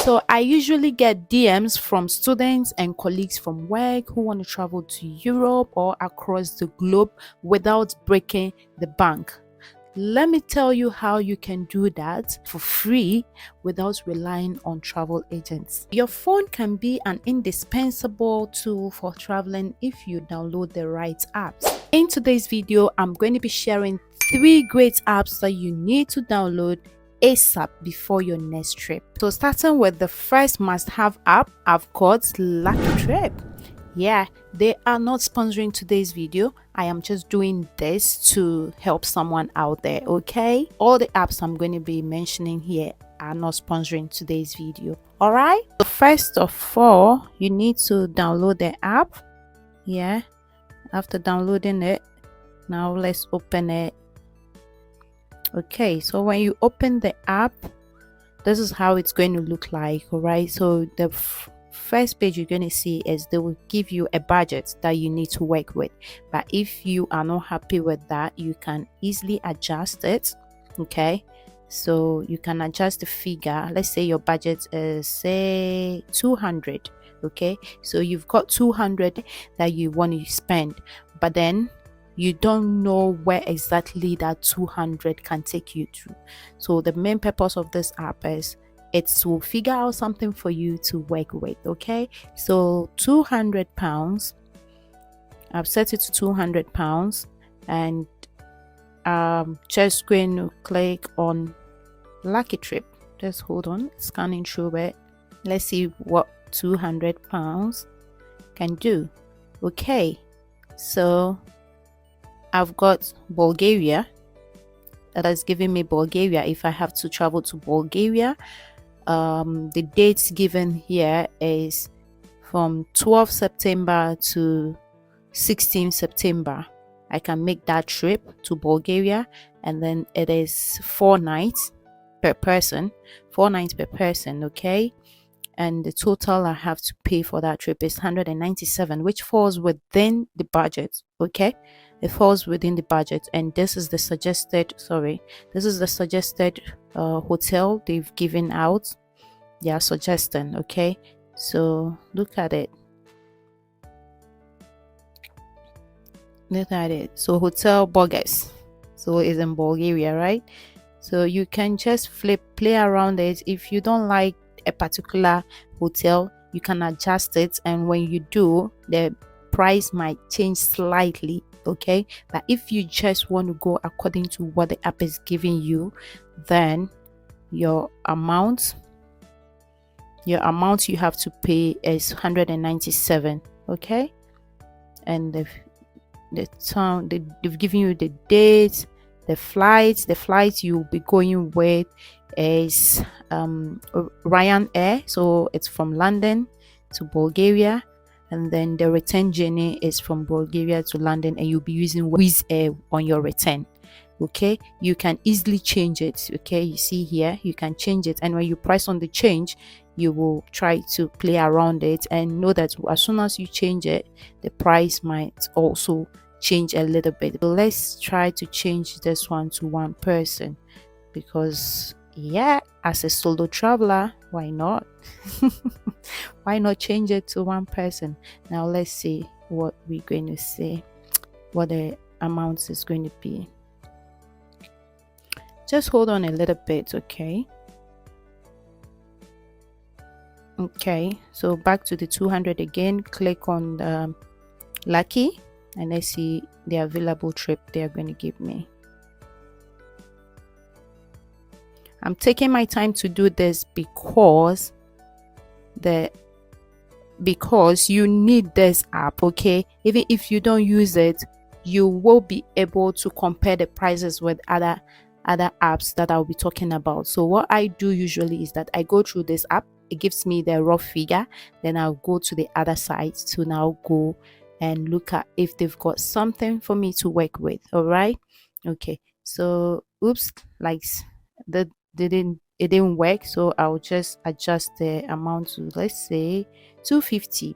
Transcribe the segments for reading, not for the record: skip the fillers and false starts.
So I usually get DMs from students and colleagues from work who want to travel to Europe or across the globe without breaking the bank. Let me tell you how you can do that for free without relying on travel agents. Your phone can be an indispensable tool for traveling if you download the right apps. In today's video, I'm going to be sharing 3 great apps that you need to download ASAP before your next trip. So starting with the first must-have app, I've got Lucky Trip. Yeah, they are not sponsoring today's video. I am just doing this to help someone out there, okay? All the apps I'm going to be mentioning here are not sponsoring today's video. All right, so first of all, you need to download the app. Yeah, after downloading it, now let's open it. Okay, so when you open the app, this is how it's going to look like. All right, so the first page you're going to see is they will give you a budget that you need to work with, but if you are not happy with that, you can easily adjust it. Okay, so you can adjust the figure. Let's say your budget is say 200. Okay, so you've got 200 that you want to spend, but then you don't know where exactly that 200 can take you to. So the main purpose of this app is it will figure out something for you to work with. Okay, so £200, I've set it to £200, and just going to click on Lucky Trip. Just hold on, scanning through it. Let's see what £200 can do. Okay, so I've got Bulgaria. That is giving me Bulgaria if I have to travel to Bulgaria. The dates given here is from 12 September to 16 September. I can make that trip to Bulgaria, and then it is 4 nights per person. 4 nights per person, okay? And the total I have to pay for that trip is 197, which falls within the budget. Okay, it falls within the budget, and this is the suggested hotel they've given out. They are suggesting. Okay, so look at it. So Hotel Burgess, so it's in Bulgaria, right? So you can just play around it. If you don't like a particular hotel, you can adjust it, and when you do, the price might change slightly. Okay, but if you just want to go according to what the app is giving you, then your amount you have to pay is 197. Okay, and the time they've given you the date, the flights you'll be going with is Ryanair, so it's from London to Bulgaria, and then the return journey is from Bulgaria to London, and you'll be using Wizz Air on your return. Okay, you can easily change it. Okay, you see here, you can change it, and when you press on the change, you will try to play around it, and know that as soon as you change it, the price might also change a little bit. But let's try to change this one to 1 person, because yeah, as a solo traveler, why not? Why not change it to 1 person? Now let's see what we're going to say, what the amount is going to be. Just hold on a little bit. Okay, so back to the 200 again. Click on the Lucky, and let's see the available trip they are going to give me. I'm taking my time to do this because you need this app. Okay, even if you don't use it, you will be able to compare the prices with other apps that I'll be talking about. So what I do usually is that I go through this app, it gives me the raw figure, then I'll go to the other sites to now go and look at if they've got something for me to work with. All right, okay, so oops, like that it didn't work, so I'll just adjust the amount to, let's say, 250,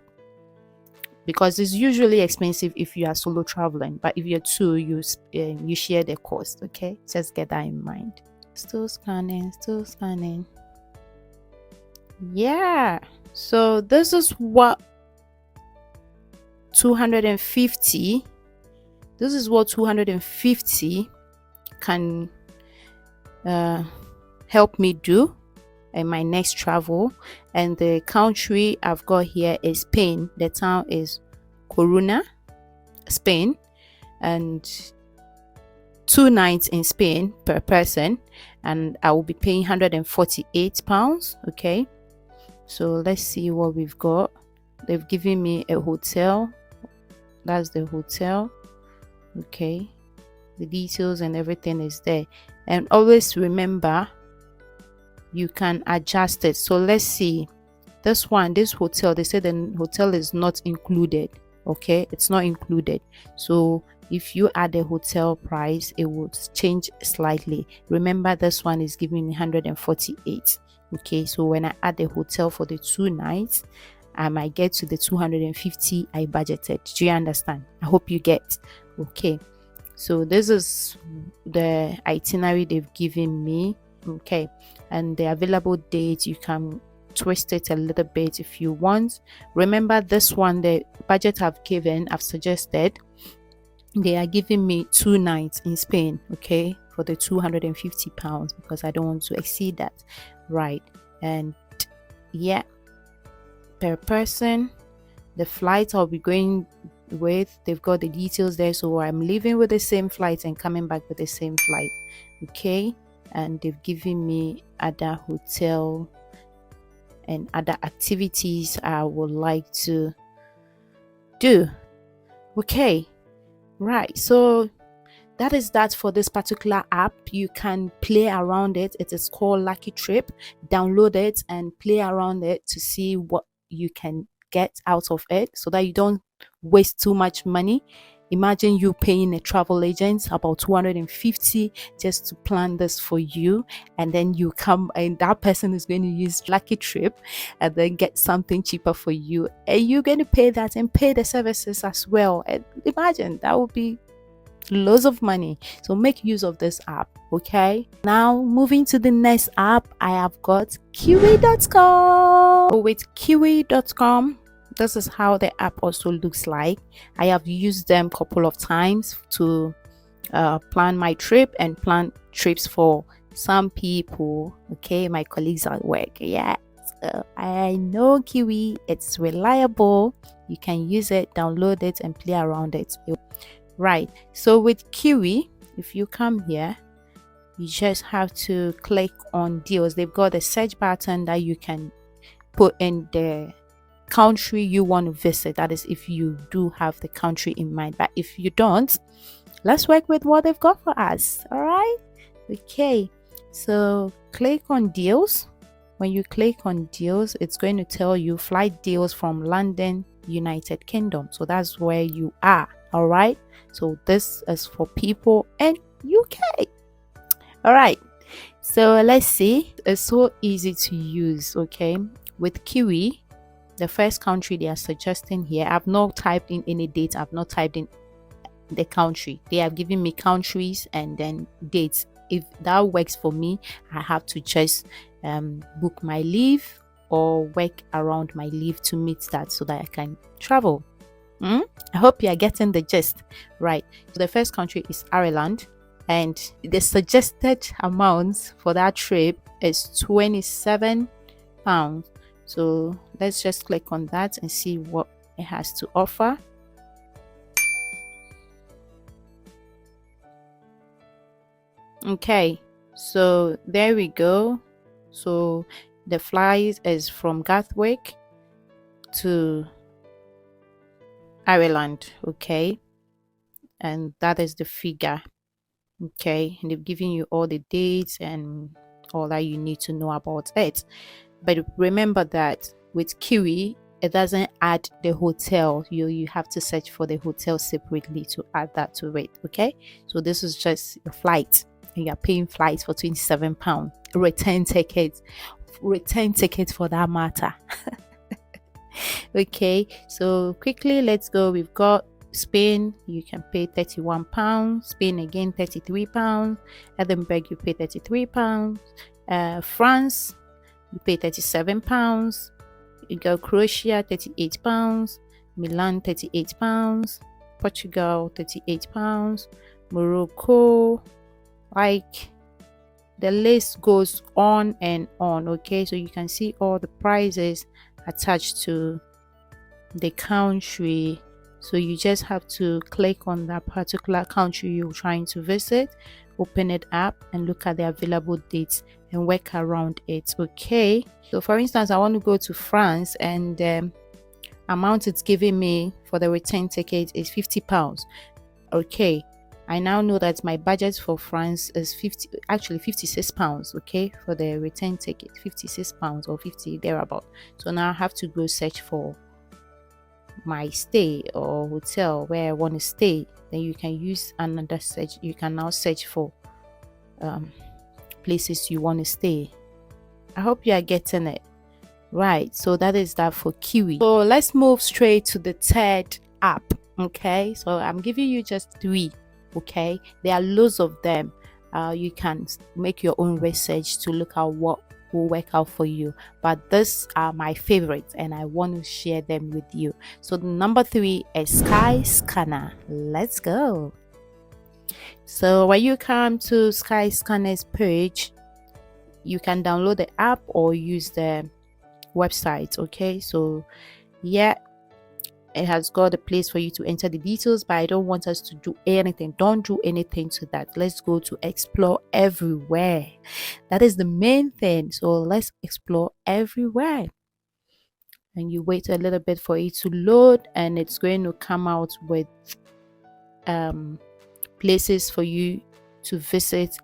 because it's usually expensive if you are solo traveling, but if you're two, you share the cost. Okay, just get that in mind. Still scanning. Yeah, so this is what 250 this is what 250 can help me do in my next travel. And the country I've got here is Spain. The town is Coruna, Spain, and 2 nights in Spain per person, and I will be paying £148. Okay, so let's see what we've got. They've given me a hotel. That's the hotel. Okay, the details and everything is there, and always remember you can adjust it. So let's see, this hotel, they said the hotel is not included. Okay, it's not included. So if you add the hotel price, it would change slightly. Remember, this one is giving me 148. Okay, so when I add the hotel for the 2 nights, I might get to the 250 I budgeted. Do you understand? I hope you get. Okay, so this is the itinerary they've given me. Okay, and the available dates, you can twist it a little bit if you want. Remember, this one, the budget I've suggested, they are giving me 2 nights in Spain, okay, for the £250, because I don't want to exceed that, right? And yeah, per person, the flight I'll be going with, they've got the details there. So I'm leaving with the same flight and coming back with the same flight. Okay, and they've given me other hotel and other activities I would like to do. Okay, right, so that is that for this particular app. You can play around it. It is called Lucky Trip. Download it and play around it to see what you can get out of it, so that you don't waste too much money. Imagine you paying a travel agent about 250 just to plan this for you, and then you come and that person is going to use Lucky Trip and then get something cheaper for you, and you're going to pay that and pay the services as well. And imagine, that would be loads of money. So make use of this app. Okay, now moving to the next app, I have got kiwi.com. So with kiwi.com, this is how the app also looks like. I have used them a couple of times to plan my trip and plan trips for some people. Okay, my colleagues at work. Yeah, so I know Kiwi, it's reliable. You can use it, download it, and play around it. Right, so with Kiwi, if you come here, you just have to click on deals. They've got a search button that you can put in the country you want to visit. That is, if you do have the country in mind. But if you don't, let's work with what they've got for us. All right, okay, so click on deals. When you click on deals, it's going to tell you flight deals from London, United Kingdom. So that's where you are. All right, so this is for people in UK. All right, so let's see. It's so easy to use. Okay, with Kiwi, the first country they are suggesting here, I've not typed in any date. I've not typed in the country. They have given me countries and then dates. If that works for me, I have to just book my leave or work around my leave to meet that, so that I can travel. I hope you are getting the gist. Right, so the first country is Ireland, and the suggested amount for that trip is £27. So let's just click on that and see what it has to offer. Okay, so there we go. So the flight is from Gatwick to Ireland. Okay, and that is the figure. Okay, and they've given you all the dates and all that you need to know about it. But remember that with Kiwi, it doesn't add the hotel. You have to search for the hotel separately to add that to it. Okay, so this is just your flight, and you're paying flights for £27. Return tickets for that matter. Okay, so quickly let's go. We've got Spain, you can pay £31. Spain again, £33. Edinburgh, you pay £33. France, you pay £37. You go Croatia, £38. Milan, £38. Portugal, £38. Morocco, like the list goes on and on. Okay, so you can see all the prices attached to the country. So you just have to click on that particular country you're trying to visit, open it up and look at the available dates and work around it. Okay, so for instance, I want to go to France, and amount it's giving me for the return ticket is £50. Okay, I now know that my budget for France is £56. Okay, for the return ticket, £56 or 50 thereabout. So now I have to go search for my stay or hotel where I want to stay. Then you can use another search. You can now search for places you want to stay. I hope you are getting it right. So that is that for Kiwi. So let's move straight to the third app. Okay, so I'm giving you just 3. Okay, there are loads of them. You can make your own research to look at what will work out for you, but these are my favorites and I want to share them with you. So the number 3 is Skyscanner. Let's go. So when you come to Skyscanner's page, you can download the app or use the website. Okay, so yeah, it has got a place for you to enter the details, but I don't want us to do anything. Don't do anything to that. Let's go to explore everywhere. That is the main thing. So let's explore everywhere. And you wait a little bit for it to load, and it's going to come out with places for you to visit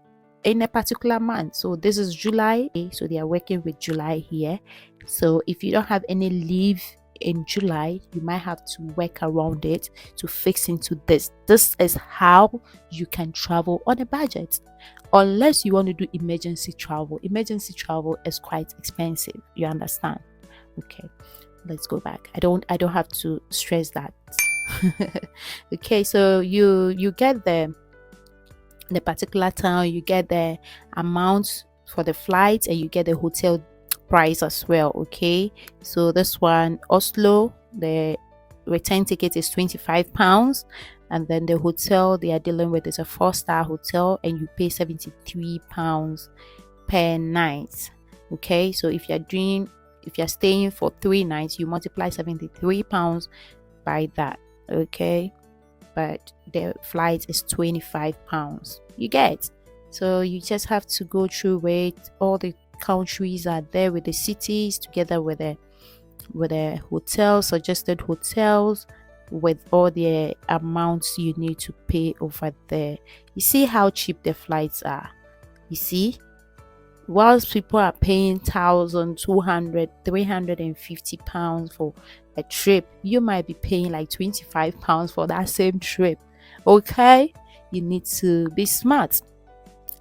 in a particular month. So this is July, so they are working with July here. So if you don't have any leave in July, you might have to work around it to fix into this. This is how you can travel on a budget, unless you want to do emergency travel. Emergency travel is quite expensive, you understand? Okay, let's go back. I don't have to stress that. Okay, so you get the particular town, you get the amount for the flight, and you get the hotel price as well. Okay, so this one, Oslo, the return ticket is £25, and then the hotel they are dealing with is a 4-star hotel, and you pay £73 per night. Okay, so if you're staying for 3 nights, you multiply £73 by that. Okay, but the flight is £25. You get, so you just have to go through it. All the countries are there with the cities, together with the hotels, suggested hotels, with all the amounts you need to pay over there. You see how cheap the flights are. You see, whilst people are paying £1,200, £350 for a trip, you might be paying like £25 for that same trip. Okay, you need to be smart.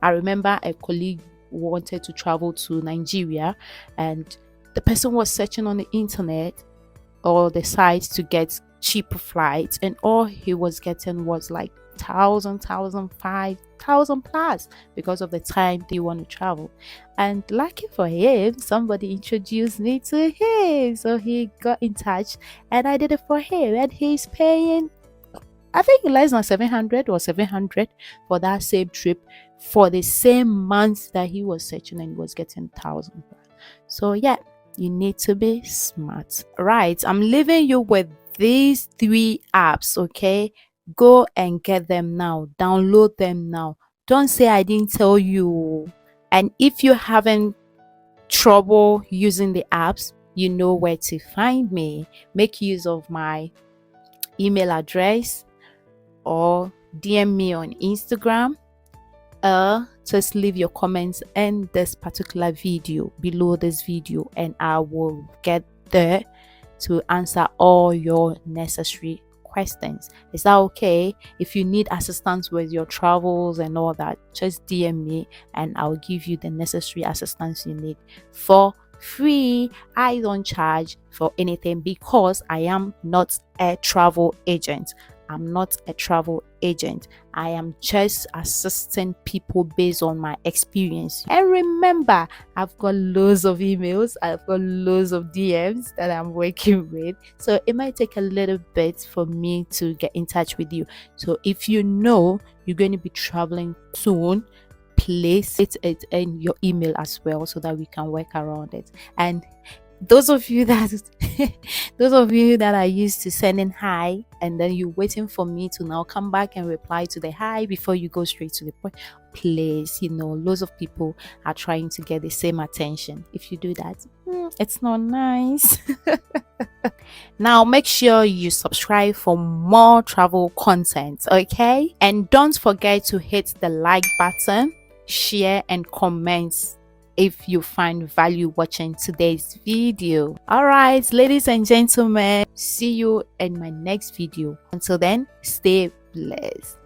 I remember a colleague wanted to travel to Nigeria, and the person was searching on the internet or the sites to get cheap flights, and all he was getting was like 1,000 plus, because of the time they want to travel. And lucky for him, somebody introduced me to him, so he got in touch and I did it for him, and he's paying, I think, less than 700 for that same trip for the same month that he was searching, and he was getting 1,000. So yeah, you need to be smart. Right, I'm leaving you with these 3 apps. Okay, go and get them now. Download them now. Don't say I didn't tell you. And if you're having trouble using the apps, you know where to find me. Make use of my email address or DM me on Instagram. Just leave your comments in this particular video, below this video, and I will get there to answer all your necessary questions. Is that okay? If you need assistance with your travels and all that, just DM me and I'll give you the necessary assistance you need for free. I don't charge for anything because I am not a travel agent. I'm not a travel agent. I am just assisting people based on my experience. And remember, I've got loads of emails, I've got loads of DMs that I'm working with. So it might take a little bit for me to get in touch with you. So if you know you're going to be traveling soon, place it in your email as well so that we can work around it. And those of you that those of you that are used to sending hi and then you're waiting for me to now come back and reply to the hi before you go straight to the point, please, loads of people are trying to get the same attention. If you do that, it's not nice. Now make sure you subscribe for more travel content, okay? And don't forget to hit the like button, share and comment if you find value watching today's video. All right, ladies and gentlemen, see you in my next video. Until then, stay blessed.